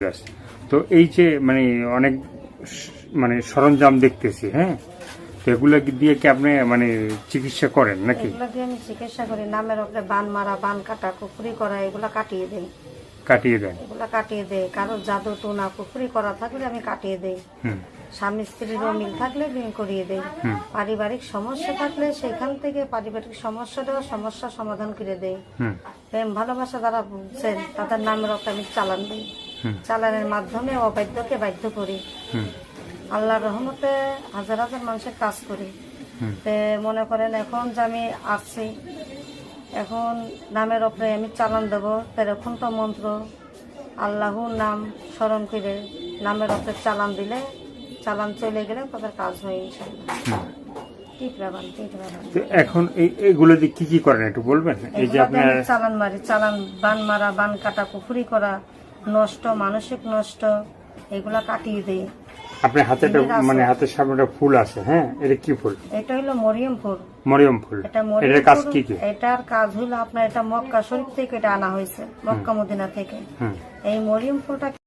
আছে। তো এই যে মানে অনেক মানে সরঞ্জাম দেখতেছি, হ্যাঁ, তো এগুলো দিয়ে কি আপনি মানে চিকিৎসা করেন নাকি? এগুলা দিয়ে আমি চিকিৎসা করি। নামের ওপরে বান মারা, বান কাটা, কুফরি করা, এগুলা কাটিয়ে দেই। কাটিয়ে দেন? এগুলা কাটিয়ে দেই। কারো জাদু টোনা কুফরি করা থাকলে আমি কাটিয়ে দেই। স্বামী স্ত্রীর মিল থাকলে বিয়ে করিয়ে দেই। পারিবারিক সমস্যা থাকলে সেখান থেকে পারিবারিক সমস্যা সমাধান করে দেই। প্রেম ভালোবাসা যারা বুঝছেন তাদের নামের ওপরে আমি চালান দিই। চালানের মাধ্যমে অবাধ্যকে বাধ্য করি। আল্লাহর রহমতে হাজার হাজার মানুষের কাজ করি। মনে করেন এখন যে আমি আসছি, এখন নামের ওপরে আমি চালান দেবো, এখন তো মন্ত্র আল্লাহর নাম স্মরণ করে নামের ওপরে চালান দিলে, চালান চলে গেলে তাদের কাজ হয় ইনশাআল্লাহ। এখন এইগুলো দিয়ে কি কি করেন একটু বলবেন? এই যে আপনি চালান মারি, চালান বান মারা, বান কাটা, কুফরি করা, নষ্ট মানসিক নষ্ট, এগুলা কাটিয়ে দেই। আপনার হাতে মানে হাতের সামনে ফুল আছে, হ্যাঁ, এটা কি ফুল? এটা হলো মরিয়ম ফুল। মরিয়ম ফুল, এটার কাজ কি কি? এটার কাজ হলো আপনার, এটা মক্কা শরীফ থেকে এটা আনা হয়েছে, মক্কা মদিনা থেকে। এই মরিয়ম ফুলটাকে